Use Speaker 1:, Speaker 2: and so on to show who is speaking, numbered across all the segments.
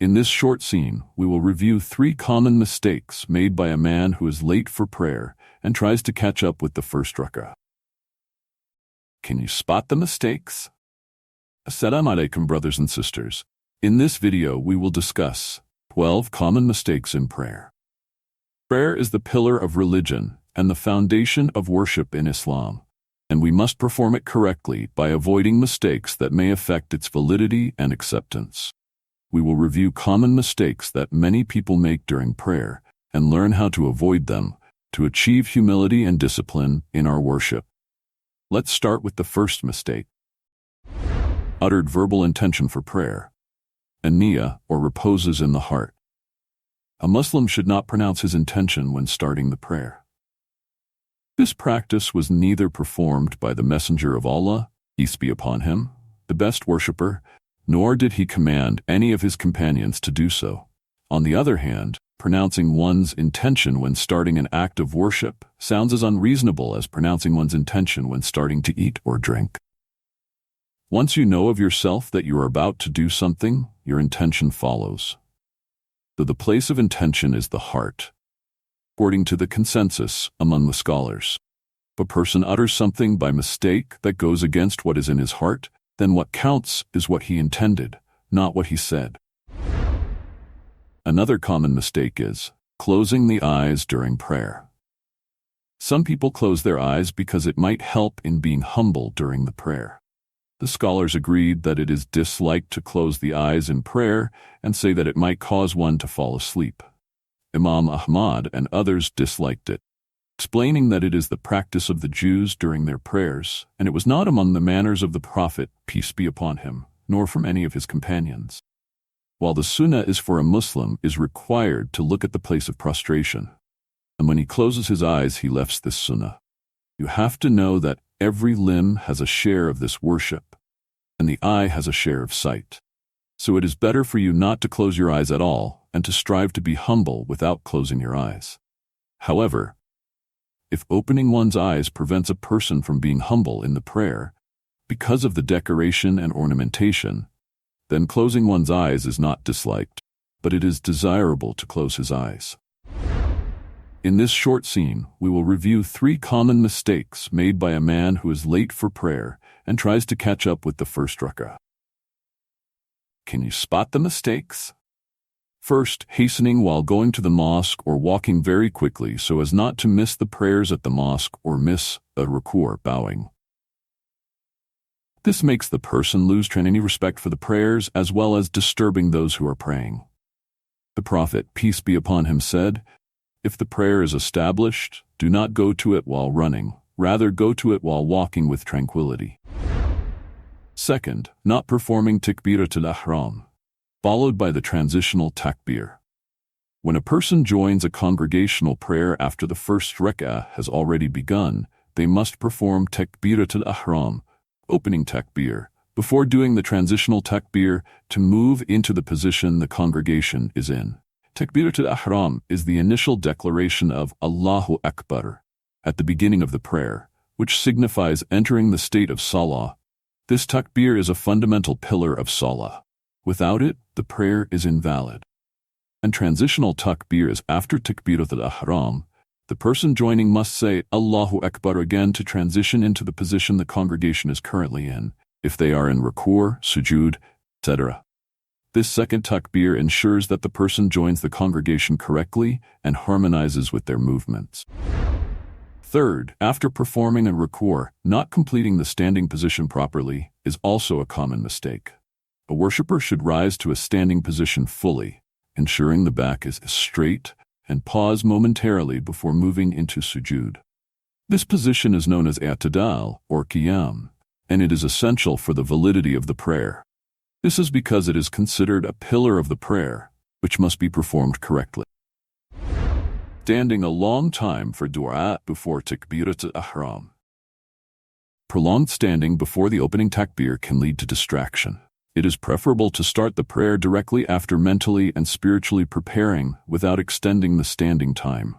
Speaker 1: In this short scene, we will review 3 common mistakes made by a man who is late for prayer and tries to catch up with the first rak'ah. Can you spot the mistakes? Assalamu alaikum, brothers and sisters. In this video, we will discuss 12 common mistakes in prayer. Prayer is the pillar of religion and the foundation of worship in Islam, and we must perform it correctly by avoiding mistakes that may affect its validity and acceptance. We will review common mistakes that many people make during prayer and learn how to avoid them to achieve humility and discipline in our worship. Let's start with the first mistake. Uttered verbal intention for prayer. An-niyyah, or reposes in the heart. A Muslim should not pronounce his intention when starting the prayer. This practice was neither performed by the Messenger of Allah, peace be upon him, the best worshipper, nor did he command any of his companions to do so. On the other hand, pronouncing one's intention when starting an act of worship sounds as unreasonable as pronouncing one's intention when starting to eat or drink. Once you know of yourself that you are about to do something, your intention follows. So the place of intention is the heart. According to the consensus among the scholars, if a person utters something by mistake that goes against what is in his heart, then what counts is what he intended, not what he said. Another common mistake is closing the eyes during prayer. Some people close their eyes because it might help in being humble during the prayer. The scholars agreed that it is disliked to close the eyes in prayer and say that it might cause one to fall asleep. Imam Ahmad and others disliked it, explaining that it is the practice of the Jews during their prayers, and it was not among the manners of the Prophet, peace be upon him, nor from any of his companions. While the Sunnah is for a Muslim is required to look at the place of prostration, and when he closes his eyes he lefts this Sunnah. You have to know that every limb has a share of this worship, and the eye has a share of sight. So it is better for you not to close your eyes at all and to strive to be humble without closing your eyes. However, if opening one's eyes prevents a person from being humble in the prayer because of the decoration and ornamentation, then closing one's eyes is not disliked, but it is desirable to close his eyes. In this short scene, we will review 3 common mistakes made by a man who is late for prayer and tries to catch up with the first rak'ah. Can you spot the mistakes? First, hastening while going to the mosque or walking very quickly so as not to miss the prayers at the mosque or miss a ruku or bowing. This makes the person lose any respect for the prayers as well as disturbing those who are praying. The Prophet, peace be upon him, said, "If the prayer is established, do not go to it while running, rather go to it while walking with tranquility." Second, not performing Takbirat Al-Ihram, followed by the transitional takbir. When a person joins a congregational prayer after the first rak'ah has already begun, they must perform Takbirat Al-Ihram, opening takbir, before doing the transitional takbir to move into the position the congregation is in. Takbirat Al-Ihram is the initial declaration of Allahu Akbar at the beginning of the prayer, which signifies entering the state of Salah. This takbir is a fundamental pillar of Salah. Without it, the prayer is invalid. And transitional takbir is after Takbirat Al-Ihram. The person joining must say Allahu Akbar again to transition into the position the congregation is currently in, if they are in ruku', sujood, etc. This second takbir ensures that the person joins the congregation correctly and harmonizes with their movements. Third, after performing a ruku', not completing the standing position properly is also a common mistake. A worshipper should rise to a standing position fully, ensuring the back is straight, and pause momentarily before moving into sujood. This position is known as i'tidal or Qiyam, and it is essential for the validity of the prayer. This is because it is considered a pillar of the prayer, which must be performed correctly. Standing a long time for dua before Takbirat Al-Ihram. Prolonged standing before the opening takbir can lead to distraction. It is preferable to start the prayer directly after mentally and spiritually preparing without extending the standing time.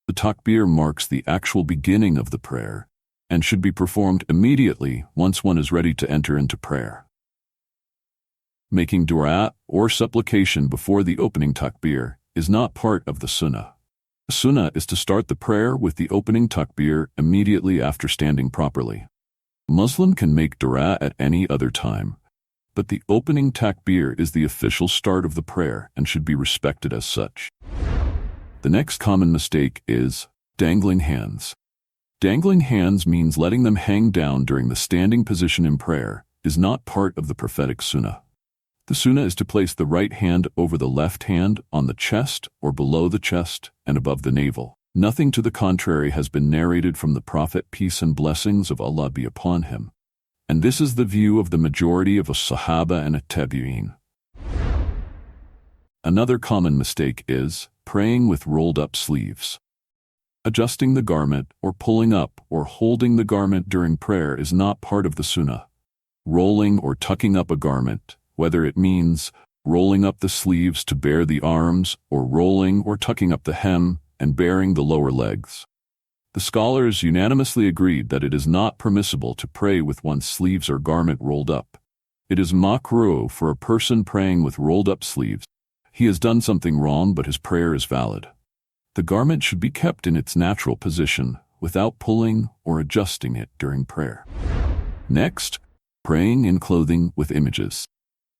Speaker 1: The takbir marks the actual beginning of the prayer and should be performed immediately once one is ready to enter into prayer. Making dua or supplication before the opening takbir is not part of the sunnah. The sunnah is to start the prayer with the opening takbir immediately after standing properly. A Muslim can make dua at any other time, but the opening takbir is the official start of the prayer and should be respected as such. The next common mistake is dangling hands. Dangling hands means letting them hang down during the standing position in prayer is not part of the prophetic sunnah. The sunnah is to place the right hand over the left hand on the chest or below the chest and above the navel. Nothing to the contrary has been narrated from the Prophet, peace and blessings of Allah be upon him. And this is the view of the majority of Sahaba and Tabi'een. Another common mistake is praying with rolled up sleeves. Adjusting the garment or pulling up or holding the garment during prayer is not part of the sunnah. Rolling or tucking up a garment, whether it means rolling up the sleeves to bare the arms or rolling or tucking up the hem and baring the lower legs. The scholars unanimously agreed that it is not permissible to pray with one's sleeves or garment rolled up. It is makruh for a person praying with rolled up sleeves. He has done something wrong, but his prayer is valid. The garment should be kept in its natural position without pulling or adjusting it during prayer. Next, praying in clothing with images.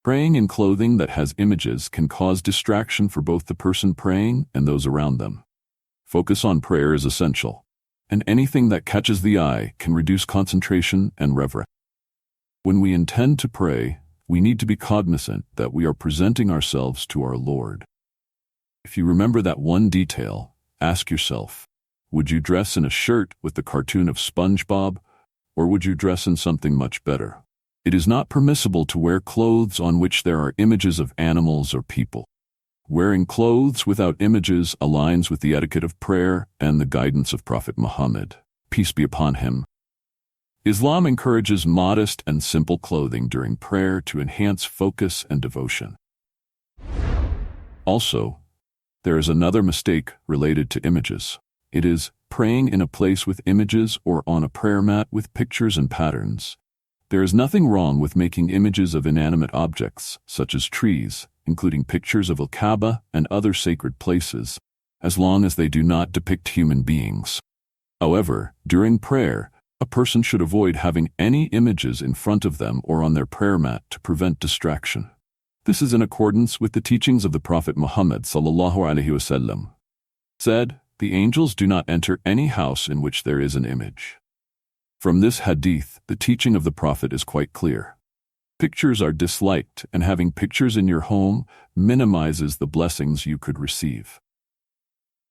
Speaker 1: Praying in clothing that has images can cause distraction for both the person praying and those around them. Focus on prayer is essential, and anything that catches the eye can reduce concentration and reverence. When we intend to pray, we need to be cognizant that we are presenting ourselves to our Lord. If you remember that one detail, ask yourself, would you dress in a shirt with the cartoon of SpongeBob, or would you dress in something much better? It is not permissible to wear clothes on which there are images of animals or people. Wearing clothes without images aligns with the etiquette of prayer and the guidance of Prophet Muhammad, peace be upon him. Islam encourages modest and simple clothing during prayer to enhance focus and devotion. Also, there is another mistake related to images. It is praying in a place with images or on a prayer mat with pictures and patterns. There is nothing wrong with making images of inanimate objects, such as trees, including pictures of Al-Kaaba and other sacred places, as long as they do not depict human beings. However, during prayer, a person should avoid having any images in front of them or on their prayer mat to prevent distraction. This is in accordance with the teachings of the Prophet Muhammad ﷺ. Said, the angels do not enter any house in which there is an image. From this hadith, the teaching of the Prophet is quite clear. Pictures are disliked, and having pictures in your home minimizes the blessings you could receive.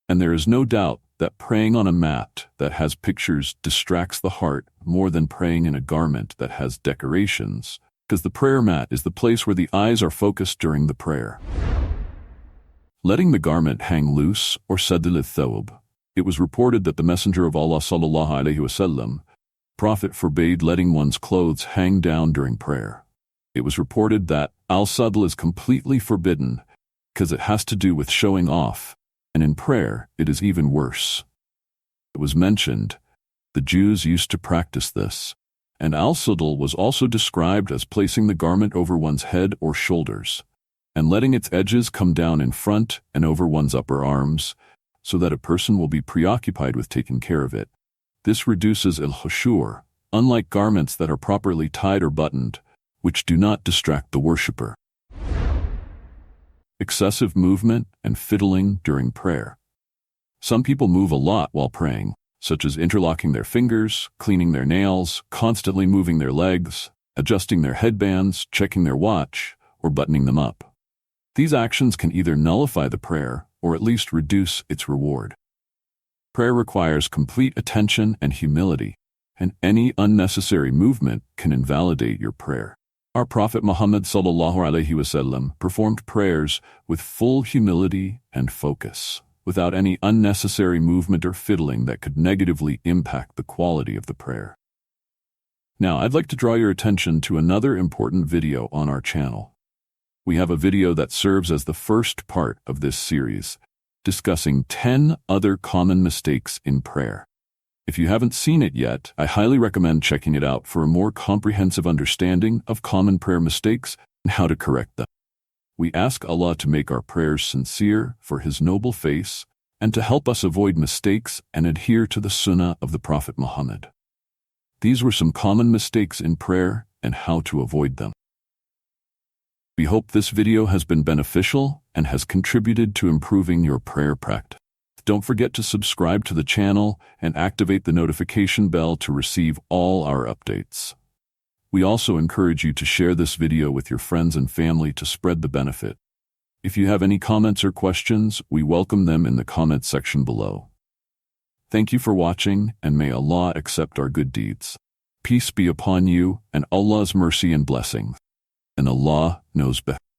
Speaker 1: And there is no doubt that praying on a mat that has pictures distracts the heart more than praying in a garment that has decorations, because the prayer mat is the place where the eyes are focused during the prayer. Letting the garment hang loose or sadil al-thawb. It was reported that the Messenger of Allah ﷺ, Prophet forbade letting one's clothes hang down during prayer. It was reported that al-sadl is completely forbidden because it has to do with showing off, and in prayer it is even worse. It was mentioned the Jews used to practice this, and al-sadl was also described as placing the garment over one's head or shoulders, and letting its edges come down in front and over one's upper arms, so that a person will be preoccupied with taking care of it. This reduces al-khushur, unlike garments that are properly tied or buttoned, which do not distract the worshipper. Excessive movement and fiddling during prayer. Some people move a lot while praying, such as interlocking their fingers, cleaning their nails, constantly moving their legs, adjusting their headbands, checking their watch, or buttoning them up. These actions can either nullify the prayer or at least reduce its reward. Prayer requires complete attention and humility, and any unnecessary movement can invalidate your prayer. Our Prophet Muhammad ﷺ performed prayers with full humility and focus, without any unnecessary movement or fiddling that could negatively impact the quality of the prayer. Now, I'd like to draw your attention to another important video on our channel. We have a video that serves as the first part of this series, discussing 10 other common mistakes in prayer. If you haven't seen it yet, I highly recommend checking it out for a more comprehensive understanding of common prayer mistakes and how to correct them. We ask Allah to make our prayers sincere for His noble face and to help us avoid mistakes and adhere to the Sunnah of the Prophet Muhammad. These were some common mistakes in prayer and how to avoid them. We hope this video has been beneficial and has contributed to improving your prayer practice. Don't forget to subscribe to the channel and activate the notification bell to receive all our updates. We also encourage you to share this video with your friends and family to spread the benefit. If you have any comments or questions, we welcome them in the comment section below. Thank you for watching, and may Allah accept our good deeds. Peace be upon you, and Allah's mercy and blessings. And Allah knows best.